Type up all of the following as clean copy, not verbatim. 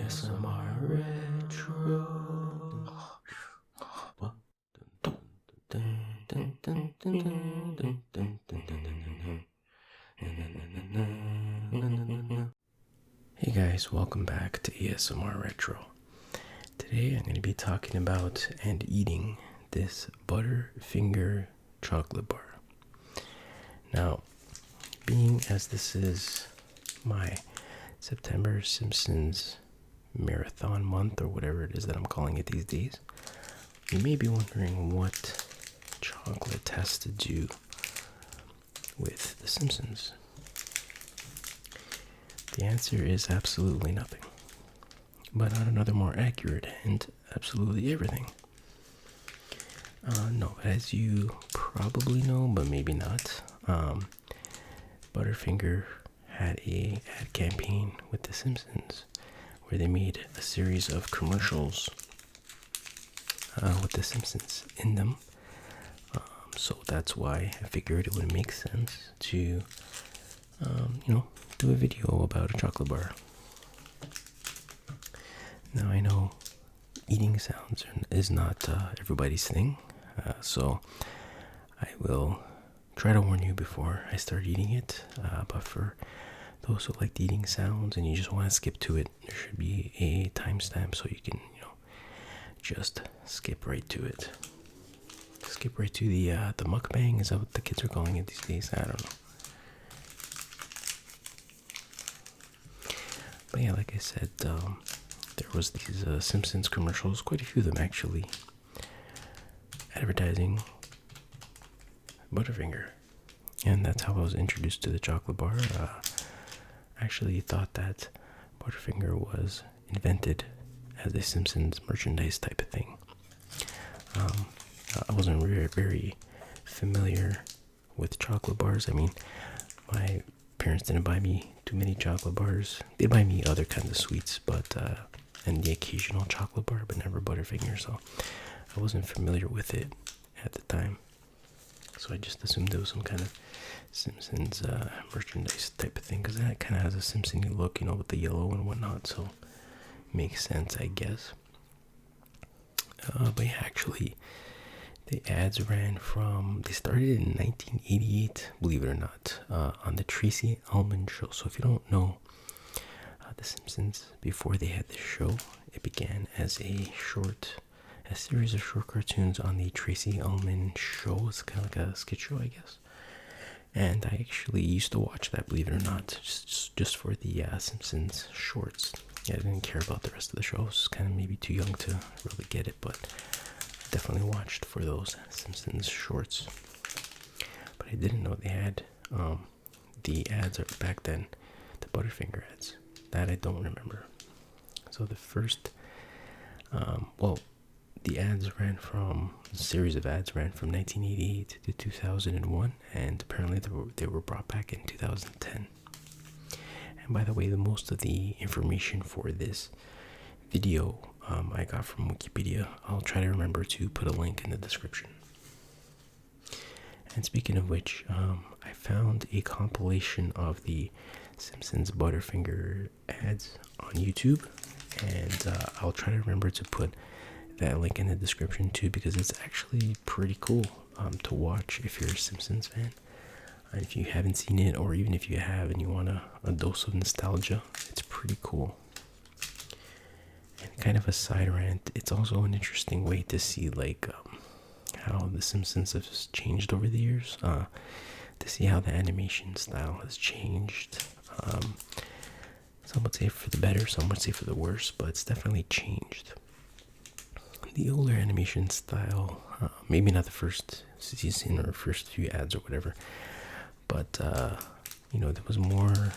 ASMR Retro. Hey guys, welcome back to ASMR Retro. Today I'm going to be talking about and eating this Butterfinger chocolate bar. Now, being as this is my September Simpsons marathon month, or whatever it is that I'm calling it these days, you may be wondering what chocolate has to do with The Simpsons. The answer is absolutely nothing. But on another more accurate hint, absolutely everything. No, as you probably know, but maybe not, Butterfinger had a ad campaign with The Simpsons where they made a series of commercials with The Simpsons in them. So that's why I figured it would make sense to, do a video about a chocolate bar. Now I know eating sounds is not everybody's thing, so I will try to warn you before I start eating it. But for those who like the eating sounds and you just want to skip to it, there should be a timestamp so you can, just skip right to it. Skip right to the mukbang. Is that what the kids are calling it these days? I don't know. But yeah, like I said, there was these Simpsons commercials, quite a few of them actually, advertising Butterfinger. And that's how I was introduced to the chocolate bar. I actually thought that Butterfinger was invented as a Simpsons merchandise type of thing. I wasn't very familiar with chocolate bars. I mean, my parents didn't buy me too many chocolate bars. They buy me other kinds of sweets, but and the occasional chocolate bar, but never Butterfinger. So I wasn't familiar with it at the time. So I just assumed it was some kind of Simpsons merchandise type of thing, because that kind of has a Simpsons look, with the yellow and whatnot. So makes sense, I guess. But yeah, actually, the ads they started in 1988, believe it or not, on the Tracy Ullman show. So if you don't know The Simpsons, before they had this show, it began as a series of short cartoons on the Tracy Ullman show. It's kind of like a skit show, I guess. And I actually used to watch that, believe it or not, just for the Simpsons shorts. Yeah, I didn't care about the rest of the show. I was kind of maybe too young to really get it, but I definitely watched for those Simpsons shorts. But I didn't know they had the ads back then, the Butterfinger ads. That I don't remember. So the first, the series of ads ran from 1988 to 2001, and apparently they were brought back in 2010. And by the way, most of the information for this video I got from Wikipedia. I'll try to remember to put a link in the description. And speaking of which, I found a compilation of the Simpsons Butterfinger ads on YouTube, and I'll try to remember to put that link in the description too, because it's actually pretty cool to watch if you're a Simpsons fan. And if you haven't seen it, or even if you have and you want a dose of nostalgia, it's pretty cool. And kind of a side rant, it's also an interesting way to see how the Simpsons have changed over the years, to see how the animation style has changed. Some would say for the better, some would say for the worse, but it's definitely changed. The older animation style, maybe not the first season or first few ads or whatever, but there was more.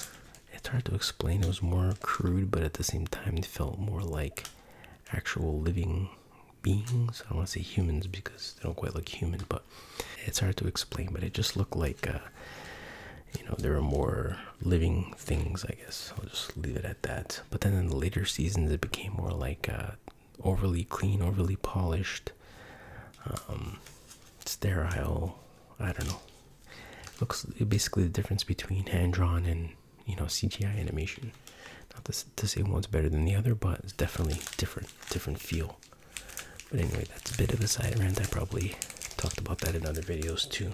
It's hard to explain. It was more crude, but at the same time, it felt more like actual living beings. I don't want to say humans because they don't quite look human, but it's hard to explain. But it just looked like, there were more living things, I guess. I'll just leave it at that. But then in the later seasons, it became more like overly clean, overly polished, sterile. I don't know. Looks basically the difference between hand-drawn and CGI animation. Not to say one's better than the other, but it's definitely different feel. But anyway, that's a bit of a side rant. I probably talked about that in other videos too.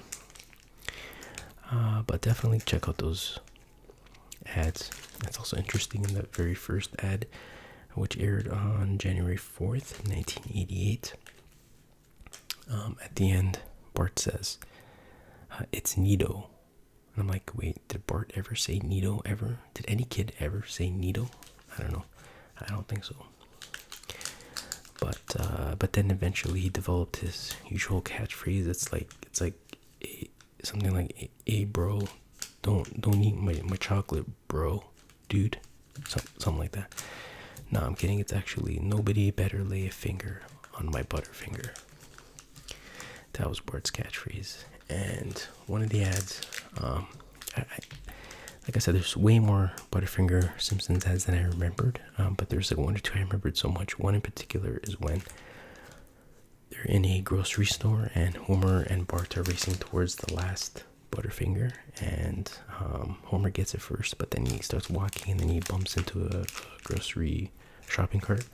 But definitely check out those ads. It's also interesting in the very first ad, which aired on January 4th, 1988. At the end, Bart says, "It's Nito." And I'm like, wait, did Bart ever say Nito ever? Did any kid ever say Nito? I don't know. I don't think so. But then eventually he developed his usual catchphrase. It's like something like, "Hey bro, don't eat my chocolate, bro, dude," something like that. No, I'm kidding. It's actually, "Nobody better lay a finger on my Butterfinger." That was Bart's catchphrase. And one of the ads, like I said, there's way more Butterfinger Simpsons ads than I remembered, but there's like one or two I remembered so much. One in particular is when they're in a grocery store and Homer and Bart are racing towards the last Butterfinger, and Homer gets it first, but then he starts walking and then he bumps into a grocery shopping cart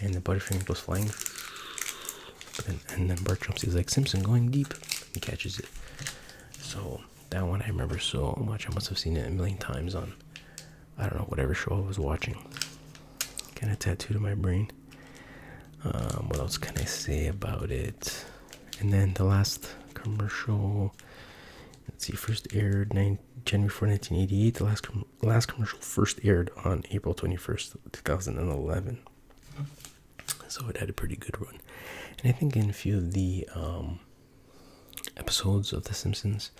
and the Butterfinger goes flying. And then Bart jumps, he's like, "Simpson going deep," and catches it. So that one I remember so much. I must have seen it a million times on, I don't know, whatever show I was watching. Kind of tattooed in my brain. What else can I say about it? And then the last commercial, let's see, first aired January 4, 1988. The last commercial first aired on April 21st, 2011. So it had a pretty good run. And I think in a few of the episodes of The Simpsons,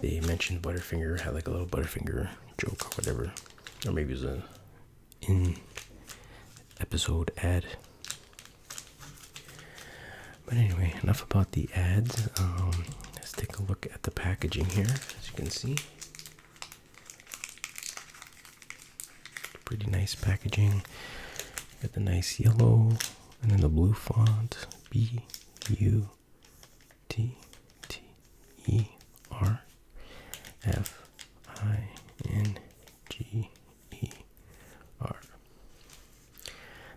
they mentioned Butterfinger, had like a little Butterfinger joke or whatever. Or maybe it was a in-episode ad. But anyway, enough about the ads. Let's take a look at the packaging here. As you can see, pretty nice packaging. Got the nice yellow and then the blue font, Butterfinger.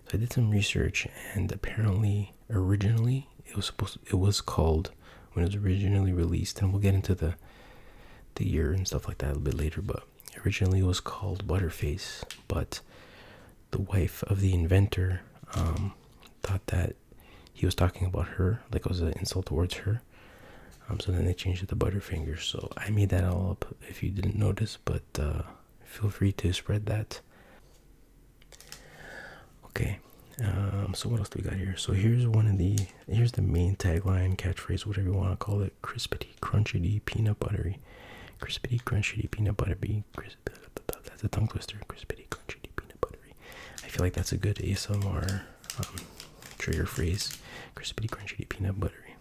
So I did some research, and apparently, originally, it was called, when it was originally released, and we'll get into the year and stuff like that a little bit later, but originally it was called Butterface, but the wife of the inventor thought that he was talking about her, like it was an insult towards her. So then they changed it to Butterfinger. So I made that all up if you didn't notice, but feel free to spread that. Okay, so what else do we got here? So here's the main tagline, catchphrase, whatever you want to call it: crispity, crunchity, peanut buttery. Crispity, crunchity, peanut buttery. That's a tongue twister. Crispity, crunchity, peanut buttery. I feel like that's a good ASMR trigger phrase. Crispity, crunchity, peanut buttery.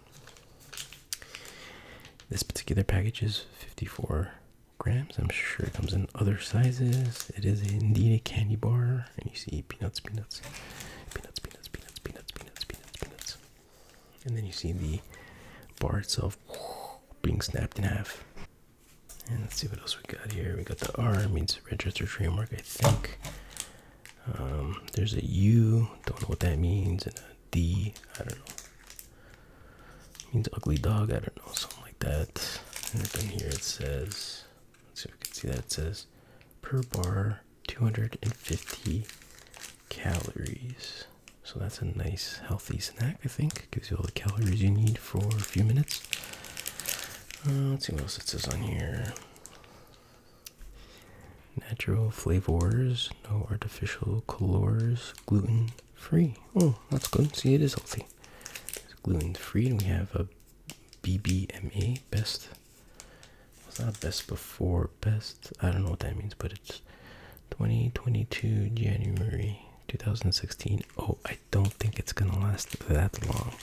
This particular package is 54 grams. I'm sure it comes in other sizes. It is indeed a candy bar, and you see peanuts. And then you see the bar itself being snapped in half. And let's see what else we got here. We got the R, means registered trademark, I think. There's a U, don't know what that means, and a D, I don't know. Means ugly dog, I don't know, something like that. And then here it says, let's see if we can see that, it says per bar 250 calories. So that's a nice healthy snack, I think. Gives you all the calories you need for a few minutes. Let's see what else it says on here. Natural flavors, no artificial colors, gluten free. Oh, that's good. See, it is healthy. It's gluten free, and we have a BBMA, best. It's not best before best. I don't know what that means, but it's 2022 January 2016. Oh, I don't think it's gonna last that long.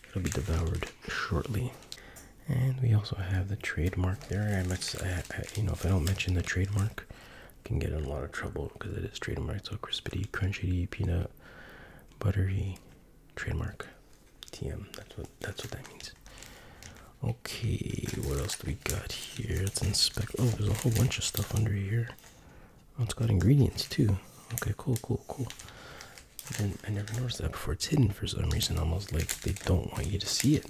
It'll be devoured shortly. And we also have the trademark there. If I don't mention the trademark, I can get in a lot of trouble because it is trademarked. So crispity, crunchity, peanut, buttery, trademark, TM. That's what that means. Okay, what else do we got here? Let's inspect. Oh, there's a whole bunch of stuff under here. Oh, it's got ingredients too. Okay, cool, cool, cool. And I never noticed that before. It's hidden for some reason, almost like they don't want you to see it.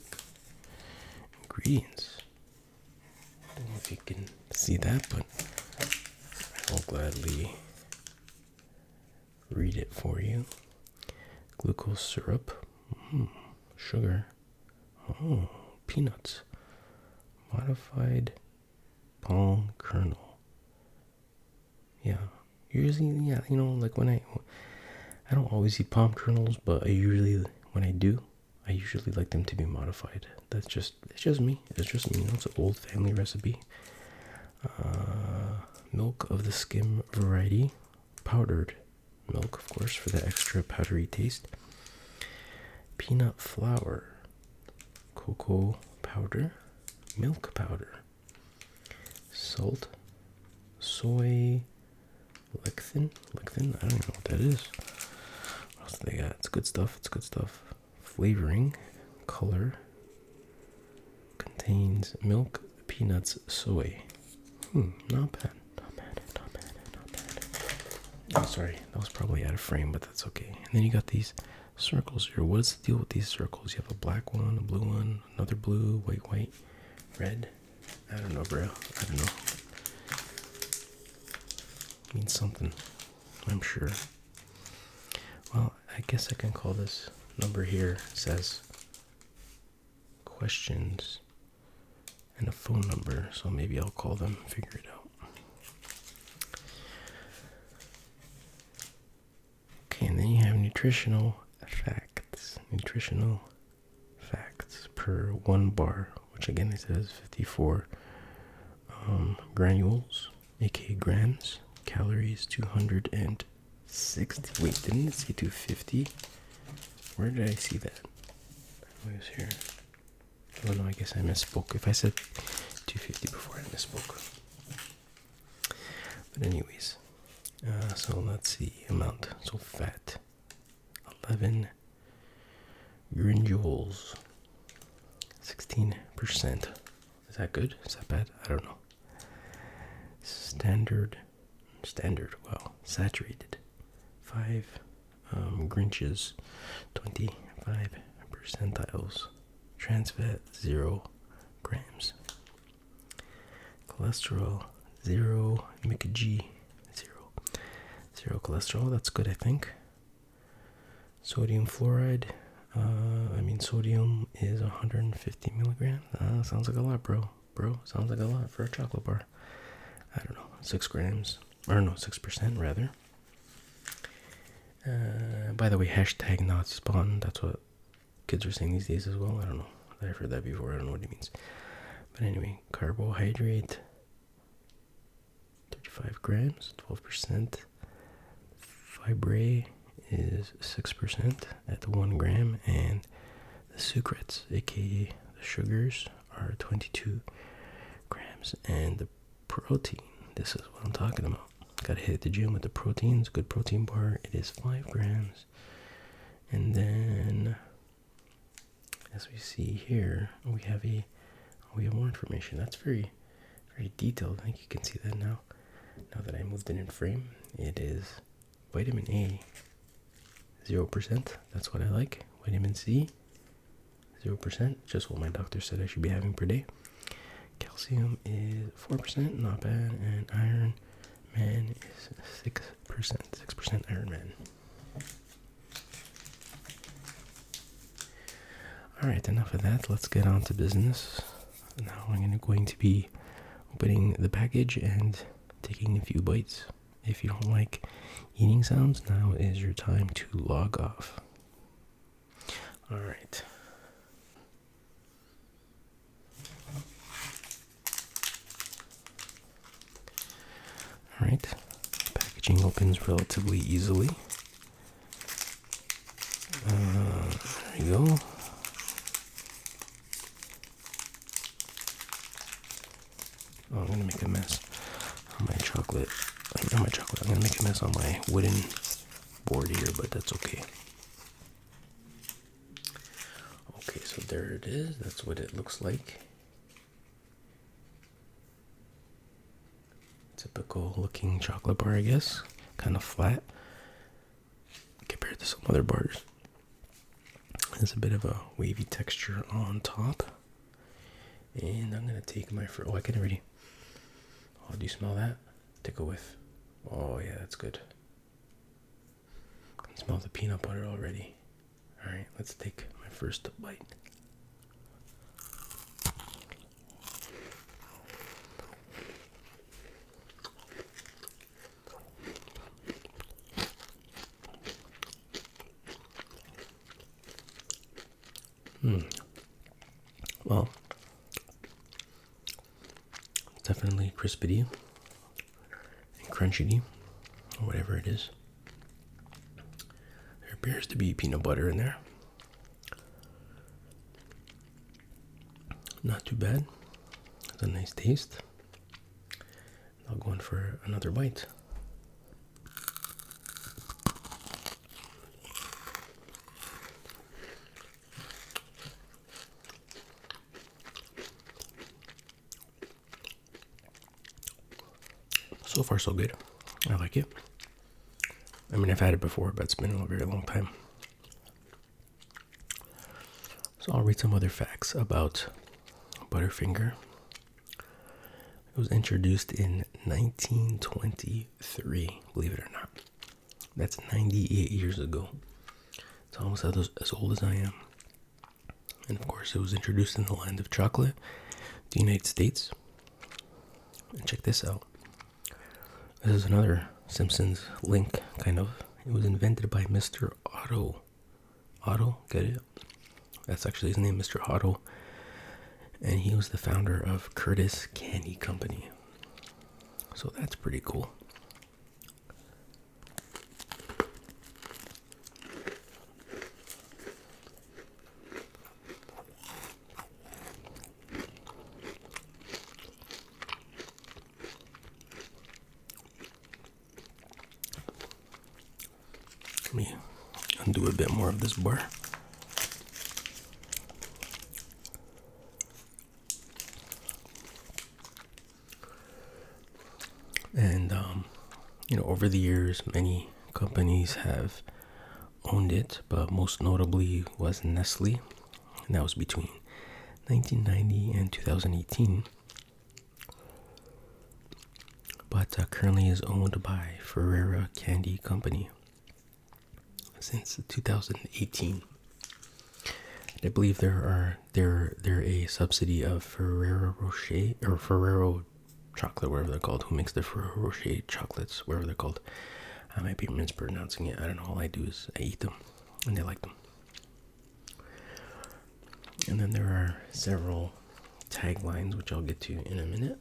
Ingredients. I don't know if you can see that, but I'll gladly read it for you. Glucose syrup, sugar, peanuts, modified palm kernel. Yeah, usually, yeah, like when I don't always eat palm kernels, but when I do, I usually like them to be modified. It's just me. It's just me. It's an old family recipe. Milk of the skim variety, powdered milk, of course, for the extra powdery taste. Peanut flour, cocoa powder, milk powder, salt, soy lecithin. I don't know what that is. What else do they got? It's good stuff. Flavoring, color, contains milk, peanuts, soy. Not bad. Oh, sorry, that was probably out of frame, but that's okay. And then you got these circles here. What is the deal with these circles? You have a black one, a blue one, another blue, white, red. I don't know, bro. I don't know. It means something, I'm sure. Well, I guess I can call this number here. It says questions and a phone number, so maybe I'll call them, figure it out. Okay, and then you have nutritional facts. Nutritional facts per 1 bar, which again it says 54 granules, aka grams, calories 260. Wait, didn't it say 250? Where did I see that? Oh, it was here. Oh no, I guess I misspoke. If I said 250 before, I misspoke. But anyways, so let's see, amount. So fat, 11 granules, 16%. Is that good? Is that bad? I don't know. Standard, wow. Saturated, 5 Grinches, 25 percentiles. Trans fat, 0 grams. Cholesterol, 0. McG, 0 cholesterol. That's good, I think. Sodium fluoride. Sodium is 150 milligrams. Sounds like a lot, bro. Sounds like a lot for a chocolate bar. I don't know. 6 grams. Or no, 6% rather. By the way, hashtag not spawn. That's what kids are saying these days as well. I don't know. I've heard that before. I don't know what it means. But anyway, carbohydrate, 35 grams, 12%. Fibre is 6% at 1 gram. And the sucrates, aka the sugars, are 22 grams. And the protein, this is what I'm talking about. Gotta hit the gym with the proteins. Good protein bar. It is 5 grams. And then, as we see here, we have more information. That's very, very detailed. I think you can see that now. Now that I moved it in frame, it is vitamin A, 0%. That's what I like. Vitamin C, 0%. Just what my doctor said I should be having per day. Calcium is 4%, not bad. And iron man is 6%. 6% iron man. Alright, enough of that. Let's get on to business. Now I'm going to be opening the package and taking a few bites. If you don't like eating sounds, now is your time to log off. Alright. Alright. Packaging opens relatively easily. There you go. Oh, I'm gonna make a mess on my chocolate. Not my chocolate. I'm gonna make a mess on my wooden board here, but that's okay. Okay, so there it is. That's what it looks like. typical looking chocolate bar, I guess. Kind of flat compared to some other bars. There's a bit of a wavy texture on top. And I'm gonna take my first. Oh, I can already. Oh, do you smell that? Take a whiff. Oh, yeah, that's good. I can smell the peanut butter already. Alright, let's take my first bite. Well, it's definitely crispity and crunchy, or whatever it is. There appears to be peanut butter in there. Not too bad. It's a nice taste. I'll go in for another bite. So far, so good. I like it. I mean, I've had it before, but it's been a very long time. So I'll read some other facts about Butterfinger. It was introduced in 1923, believe it or not. That's 98 years ago. It's almost as old as I am. And of course, it was introduced in the land of chocolate, the United States. And check this out. This is another Simpsons link, kind of. It was invented by Mr. Otto. Otto, get it? That's actually his name, Mr. Otto. And he was the founder of Curtis Candy Company. So that's pretty cool. Let me undo a bit more of this bar. And, over the years, many companies have owned it, but most notably was Nestle, and that was between 1990 and 2018. But currently is owned by Ferrera Candy Company since 2018. I believe they're a subsidy of Ferrero Rocher or Ferrero chocolate, whatever they're called, who makes the Ferrero Rocher chocolates, whatever they're called. I might be mispronouncing it. I don't know. All I do is I eat them, and I like them. And then there are several taglines, which I'll get to in a minute.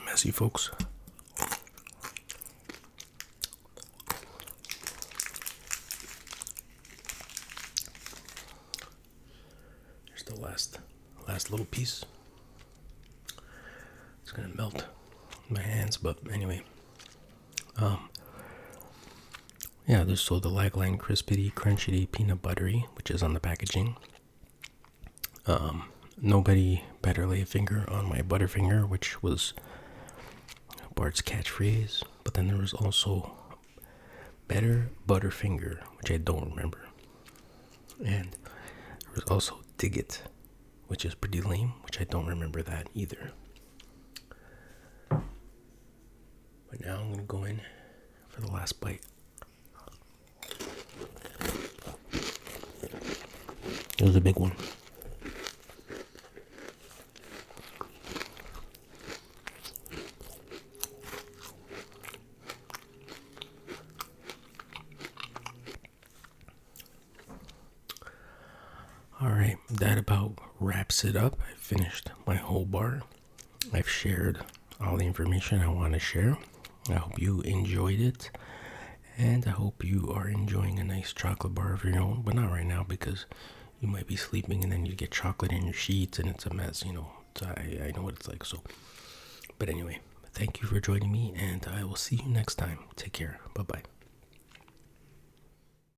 Messy, folks. Here's the last little piece. It's gonna melt in my hands, but anyway. Yeah, there's so the lagline crispity, crunchy, peanut buttery, which is on the packaging. Nobody better lay a finger on my Butterfinger, which was Bart's catchphrase, but then there was also Better Butterfinger, which I don't remember, and there was also Dig It, which is pretty lame, which I don't remember that either. But now I'm gonna go in for the last bite. It was a big one. Alright, that about wraps it up. I finished my whole bar. I've shared all the information I want to share. I hope you enjoyed it. And I hope you are enjoying a nice chocolate bar of your own. But not right now because you might be sleeping and then you get chocolate in your sheets and it's a mess, you know. So I know what it's like. So, but anyway, thank you for joining me, and I will see you next time. Take care. Bye bye.